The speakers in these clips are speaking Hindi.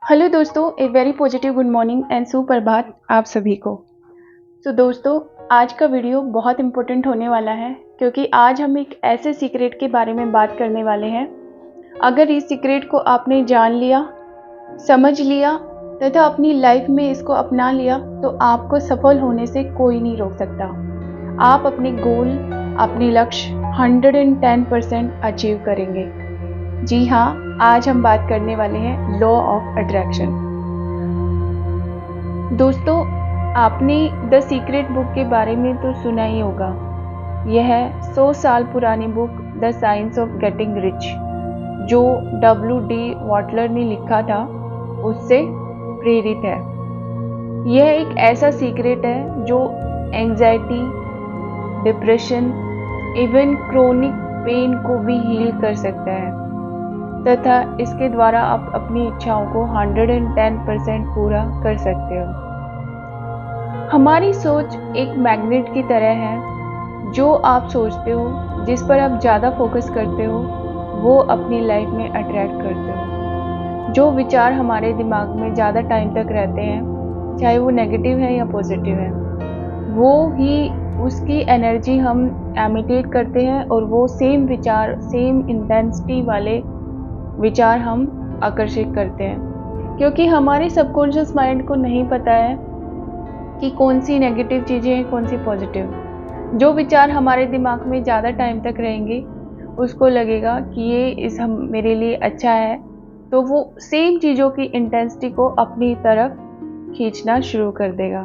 हेलो दोस्तों, a very positive good morning and सुप्रभात आप सभी को। तो दोस्तों, आज का वीडियो बहुत इम्पोर्टेंट होने वाला है क्योंकि आज हम एक ऐसे सीक्रेट के बारे में बात करने वाले हैं। अगर इस सीक्रेट को आपने जान लिया, समझ लिया तथा अपनी लाइफ में इसको अपना लिया तो आपको सफल होने से कोई नहीं रोक सकता। आप अपने गोल, अपने लक्ष्य 110% अचीव करेंगे। जी हाँ, आज हम बात करने वाले हैं लॉ ऑफ अट्रैक्शन। दोस्तों, आपने द सीक्रेट बुक के बारे में तो सुना ही होगा। यह है 100 साल पुरानी book the science of getting rich, जो W.D. वॉटलर ने लिखा था, उससे प्रेरित है। यह एक ऐसा सीक्रेट है जो anxiety, depression, even chronic pain को भी हील कर सकता है तथा इसके द्वारा आप अपनी इच्छाओं को 110% पूरा कर सकते हो। हमारी सोच एक मैग्नेट की तरह है। जो आप सोचते हो, जिस पर आप ज़्यादा फोकस करते हो, वो अपनी लाइफ में अट्रैक्ट करते हो। जो विचार हमारे दिमाग में ज़्यादा टाइम तक रहते हैं, चाहे वो नेगेटिव है या पॉजिटिव है, वो ही उसकी एनर्जी हम एमिटेट करते हैं और वो सेम विचार, सेम इंटेंसिटी वाले विचार हम आकर्षित करते हैं। क्योंकि हमारे सबकॉन्शियस माइंड को नहीं पता है कि कौन सी नेगेटिव चीज़ें हैं, कौन सी पॉजिटिव। जो विचार हमारे दिमाग में ज़्यादा टाइम तक रहेंगे, उसको लगेगा कि ये मेरे लिए अच्छा है, तो वो सेम चीज़ों की इंटेंसिटी को अपनी तरफ खींचना शुरू कर देगा।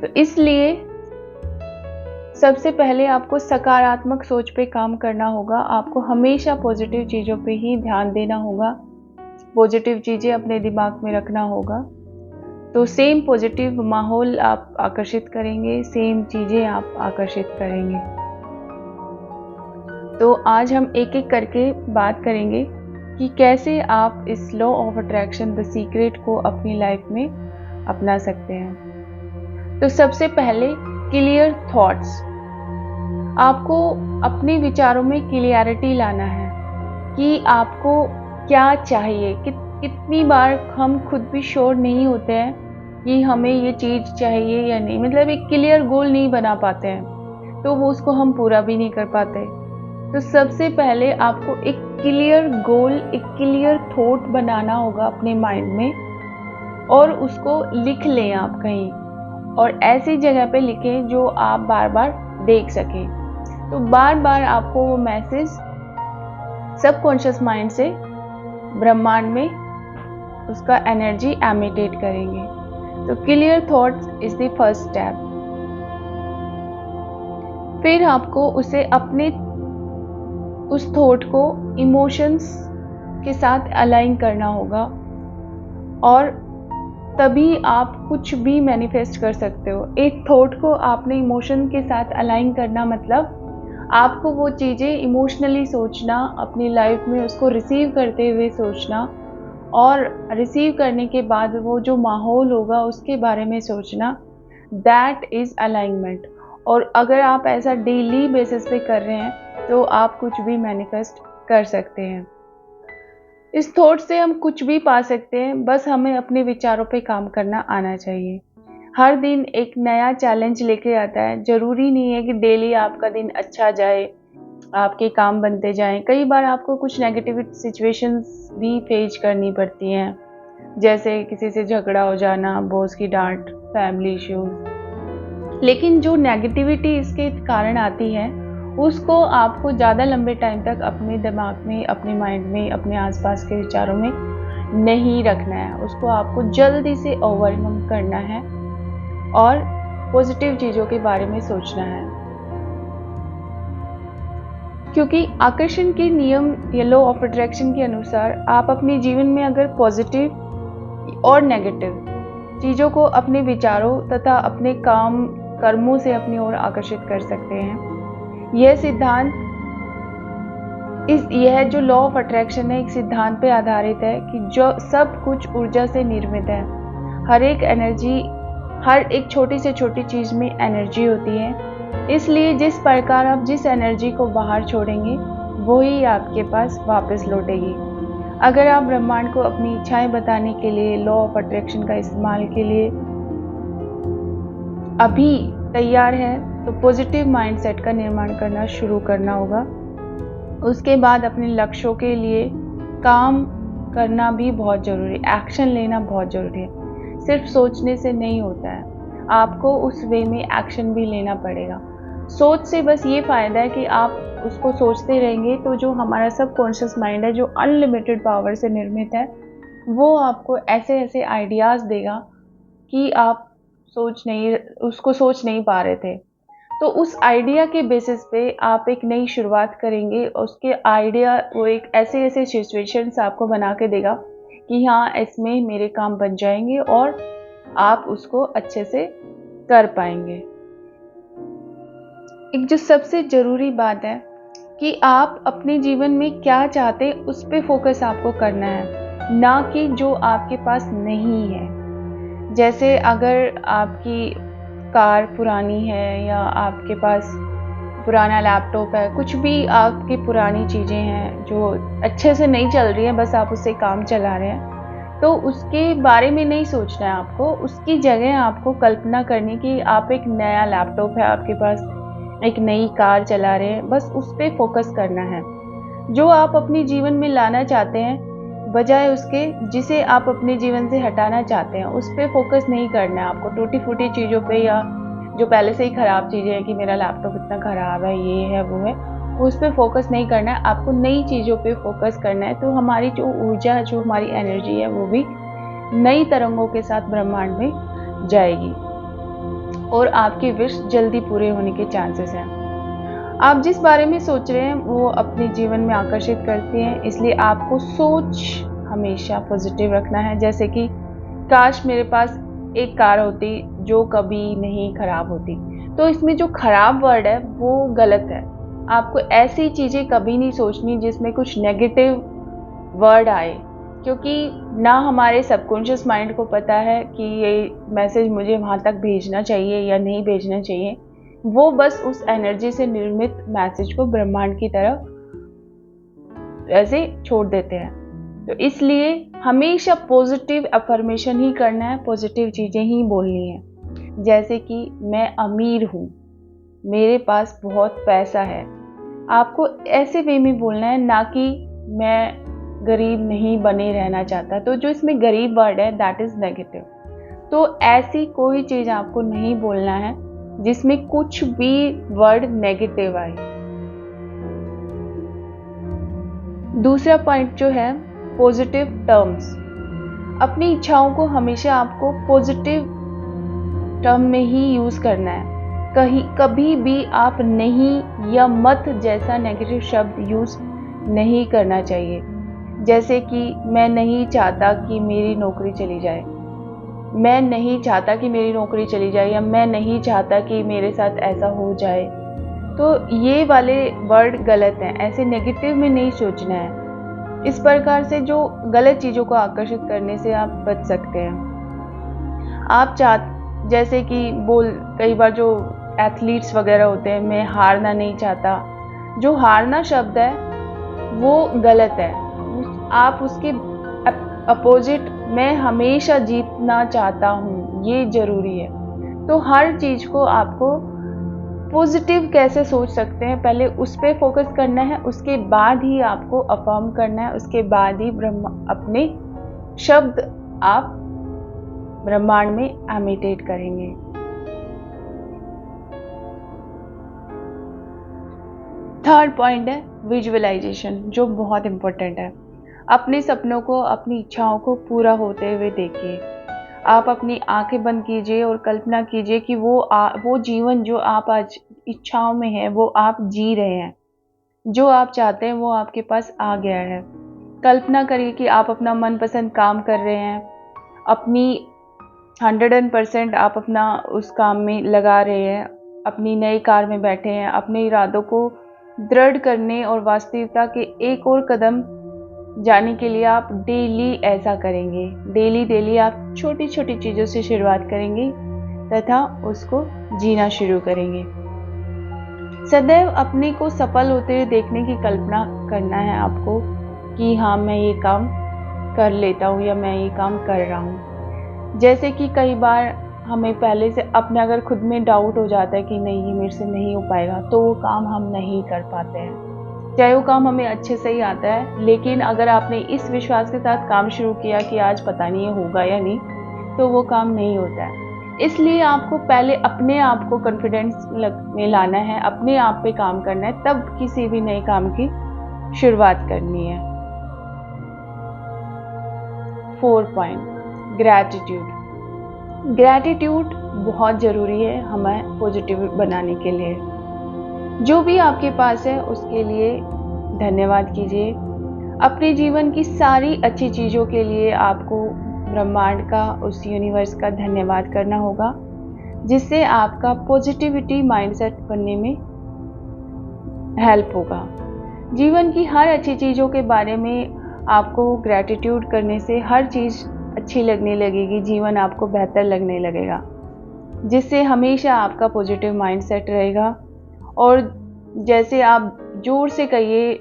तो इसलिए सबसे पहले आपको सकारात्मक सोच पे काम करना होगा। आपको हमेशा पॉजिटिव चीज़ों पे ही ध्यान देना होगा, पॉजिटिव चीज़ें अपने दिमाग में रखना होगा। तो सेम पॉजिटिव माहौल आप आकर्षित करेंगे, सेम चीज़ें आप आकर्षित करेंगे। तो आज हम एक एक करके बात करेंगे कि कैसे आप इस law of attraction the secret को अपनी लाइफ में अपना सकते हैं। तो सबसे पहले क्लियर थॉट्स। आपको अपने विचारों में क्लियरिटी लाना है कि आपको क्या चाहिए। कितनी बार हम खुद भी श्योर नहीं होते हैं कि हमें ये चीज़ चाहिए या नहीं, मतलब एक क्लियर गोल नहीं बना पाते हैं, तो वो उसको हम पूरा भी नहीं कर पाते। तो सबसे पहले आपको एक क्लियर गोल, एक क्लियर थॉट बनाना होगा अपने माइंड में और उसको लिख लें आप कहीं, और ऐसी जगह पे लिखें जो आप बार बार देख सकें। तो बार बार आपको वो मैसेज सबकॉन्शियस माइंड से ब्रह्मांड में उसका एनर्जी एमिटेट करेंगे। तो clear thoughts is the first step. फिर आपको उसे अपने उस थॉट को इमोशंस के साथ अलाइन करना होगा और तभी आप कुछ भी मैनिफेस्ट कर सकते हो। एक थॉट को आपने इमोशन के साथ अलाइन करना मतलब आपको वो चीज़ें इमोशनली सोचना, अपनी लाइफ में उसको रिसीव करते हुए सोचना, और रिसीव करने के बाद वो जो माहौल होगा उसके बारे में सोचना, दैट इज़ अलाइनमेंट। और अगर आप ऐसा डेली बेसिस पे कर रहे हैं तो आप कुछ भी मैनिफेस्ट कर सकते हैं। इस थॉट से हम कुछ भी पा सकते हैं, बस हमें अपने विचारों पे काम करना आना चाहिए। हर दिन एक नया चैलेंज लेके आता है। ज़रूरी नहीं है कि डेली आपका दिन अच्छा जाए, आपके काम बनते जाएं। कई बार आपको कुछ नेगेटिव सिचुएशंस भी फेस करनी पड़ती हैं, जैसे किसी से झगड़ा हो जाना, बॉस की डांट, फैमिली इश्यूज। लेकिन जो नेगेटिविटी इसके कारण आती है, उसको आपको ज़्यादा लंबे टाइम तक अपने दिमाग में, अपने माइंड में, अपने आसपास के विचारों में नहीं रखना है। उसको आपको जल्दी से ओवरकम करना है और पॉजिटिव चीज़ों के बारे में सोचना है। क्योंकि आकर्षण के नियम या लॉ ऑफ अट्रैक्शन के अनुसार आप अपने जीवन में अगर पॉजिटिव और नेगेटिव चीज़ों को अपने विचारों तथा अपने कर्मों से अपनी ओर आकर्षित कर सकते हैं। यह सिद्धांत, यह जो लॉ ऑफ अट्रैक्शन है, एक सिद्धांत पे आधारित है कि जो सब कुछ ऊर्जा से निर्मित है। हर एक एनर्जी, हर एक छोटी से छोटी चीज़ में एनर्जी होती है। इसलिए जिस प्रकार आप जिस एनर्जी को बाहर छोड़ेंगे, वही आपके पास वापस लौटेगी। अगर आप ब्रह्मांड को अपनी इच्छाएं बताने के लिए लॉ ऑफ अट्रैक्शन का इस्तेमाल के लिए अभी तैयार है तो पॉजिटिव माइंडसेट का निर्माण करना शुरू करना होगा। उसके बाद अपने लक्ष्यों के लिए काम करना भी बहुत ज़रूरी है, एक्शन लेना बहुत ज़रूरी है। सिर्फ सोचने से नहीं होता है, आपको उस वे में एक्शन भी लेना पड़ेगा। सोच से बस ये फ़ायदा है कि आप उसको सोचते रहेंगे तो जो हमारा सबकॉन्शियस माइंड है, जो अनलिमिटेड पावर से निर्मित है, वो आपको ऐसे ऐसे आइडियाज़ देगा कि आप उसको सोच नहीं पा रहे थे। तो उस आइडिया के बेसिस पे आप एक नई शुरुआत करेंगे। उसके आइडिया वो एक ऐसे ऐसे सिचुएशंस आपको बना के देगा कि हाँ, इसमें मेरे काम बन जाएंगे और आप उसको अच्छे से कर पाएंगे। एक जो सबसे ज़रूरी बात है कि आप अपने जीवन में क्या चाहते हैं उस पे फोकस आपको करना है, ना कि जो आपके पास नहीं है। जैसे अगर आपकी कार पुरानी है या आपके पास पुराना लैपटॉप है, कुछ भी आपकी पुरानी चीज़ें हैं जो अच्छे से नहीं चल रही हैं, बस आप उससे काम चला रहे हैं, तो उसके बारे में नहीं सोचना है आपको। उसकी जगह आपको कल्पना करनी कि आप एक नया लैपटॉप है आपके पास, एक नई कार चला रहे हैं, बस उस पर फोकस करना है। जो आप अपने जीवन में लाना चाहते हैं बजाय उसके जिसे आप अपने जीवन से हटाना चाहते हैं, उस पर फोकस नहीं करना है आपको। टूटी फूटी चीज़ों पे या जो पहले से ही ख़राब चीज़ें हैं कि मेरा लैपटॉप इतना ख़राब है, ये है वो है, उस पर फोकस नहीं करना है आपको। नई चीज़ों पे फोकस करना है। तो हमारी जो ऊर्जा, जो हमारी एनर्जी है, वो भी नई तरंगों के साथ ब्रह्मांड में जाएगी और आपके विश जल्दी पूरे होने के चांसेस हैं। आप जिस बारे में सोच रहे हैं वो अपने जीवन में आकर्षित करते हैं, इसलिए आपको सोच हमेशा पॉजिटिव रखना है। जैसे कि काश मेरे पास एक कार होती जो कभी नहीं खराब होती, तो इसमें जो खराब वर्ड है वो गलत है। आपको ऐसी चीज़ें कभी नहीं सोचनी जिसमें कुछ नेगेटिव वर्ड आए, क्योंकि ना हमारे सबकॉन्शियस माइंड को पता है कि ये मैसेज मुझे वहाँ तक भेजना चाहिए या नहीं भेजना चाहिए। वो बस उस एनर्जी से निर्मित मैसेज को ब्रह्मांड की तरफ ऐसे छोड़ देते हैं। तो इसलिए हमेशा पॉजिटिव अफर्मेशन ही करना है, पॉजिटिव चीज़ें ही बोलनी है। जैसे कि मैं अमीर हूँ, मेरे पास बहुत पैसा है, आपको ऐसे वे में बोलना है, ना कि मैं गरीब नहीं बने रहना चाहता। तो जो इसमें गरीब वर्ड है दैट इज़ नेगेटिव। तो ऐसी कोई चीज़ आपको नहीं बोलना है जिसमें कुछ भी वर्ड नेगेटिव आए। दूसरा पॉइंट जो है पॉजिटिव टर्म्स। अपनी इच्छाओं को हमेशा आपको पॉजिटिव टर्म में ही यूज़ करना है। कभी भी आप नहीं या मत जैसा नेगेटिव शब्द यूज़ नहीं करना चाहिए। जैसे कि मैं नहीं चाहता कि मेरी नौकरी चली जाए, मैं नहीं चाहता कि मेरी नौकरी चली जाए, या मैं नहीं चाहता कि मेरे साथ ऐसा हो जाए। तो ये वाले वर्ड गलत हैं, ऐसे नेगेटिव में नहीं सोचना है। इस प्रकार से जो गलत चीज़ों को आकर्षित करने से आप बच सकते हैं। आप जैसे कि कई बार जो एथलीट्स वगैरह होते हैं, मैं हारना नहीं चाहता, जो हारना शब्द है वो गलत है। आप उसके अपोजिट मैं हमेशा जीतना चाहता हूँ, ये ज़रूरी है। तो हर चीज़ को आपको पॉजिटिव कैसे सोच सकते हैं, पहले उस पर फोकस करना है, उसके बाद ही आपको अफर्म करना है, उसके बाद ही अपने शब्द आप ब्रह्मांड में एमिटेट करेंगे। थर्ड पॉइंट है विजुअलाइजेशन, जो बहुत इम्पोर्टेंट है। अपने सपनों को, अपनी इच्छाओं को पूरा होते हुए देखिए। आप अपनी आंखें बंद कीजिए और कल्पना कीजिए कि वो जीवन जो आप आज इच्छाओं में है वो आप जी रहे हैं। जो आप चाहते हैं वो आपके पास आ गया है। कल्पना करिए कि आप अपना मनपसंद काम कर रहे हैं, अपनी 100% आप अपना उस काम में लगा रहे हैं, अपनी नई कार में बैठे हैं, अपने इरादों को दृढ़ करने और वास्तविकता के एक और कदम जाने के लिए आप डेली ऐसा करेंगे। डेली आप छोटी छोटी चीज़ों से शुरुआत करेंगे तथा उसको जीना शुरू करेंगे। सदैव अपने को सफल होते हुए देखने की कल्पना करना है आपको। कि हाँ, मैं ये काम कर लेता हूँ या मैं ये काम कर रहा हूँ। जैसे कि कई बार हमें पहले से अपने अगर खुद में डाउट हो जाता है कि नहीं, ये मेरे से नहीं हो पाएगा, तो वो काम हम नहीं कर पाते हैं। चाहे वो काम हमें अच्छे से ही आता है, लेकिन अगर आपने इस विश्वास के साथ काम शुरू किया कि आज पता नहीं ये होगा या नहीं, तो वो काम नहीं होता है। इसलिए आपको पहले अपने आप को कॉन्फिडेंस में लाना है, अपने आप पे काम करना है, तब किसी भी नए काम की शुरुआत करनी है। 4 पॉइंट, ग्रैटिट्यूड। ग्रैटिट्यूड बहुत ज़रूरी है हमें पॉजिटिव बनाने के लिए। जो भी आपके पास है उसके लिए धन्यवाद कीजिए। अपने जीवन की सारी अच्छी चीज़ों के लिए आपको ब्रह्मांड का, उस यूनिवर्स का धन्यवाद करना होगा, जिससे आपका पॉजिटिविटी माइंडसेट बनने में हेल्प होगा। जीवन की हर अच्छी चीज़ों के बारे में आपको ग्रैटिट्यूड करने से हर चीज़ अच्छी लगने लगेगी, जीवन आपको बेहतर लगने लगेगा, जिससे हमेशा आपका पॉजिटिव माइंडसेट रहेगा। और जैसे आप ज़ोर से कहिए,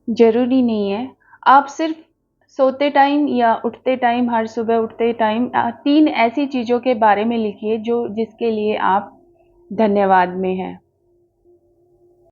ज़रूरी नहीं है, आप सिर्फ सोते टाइम या उठते टाइम, हर सुबह उठते टाइम 3 ऐसी चीज़ों के बारे में लिखिए जो जिसके लिए आप धन्यवाद में हैं।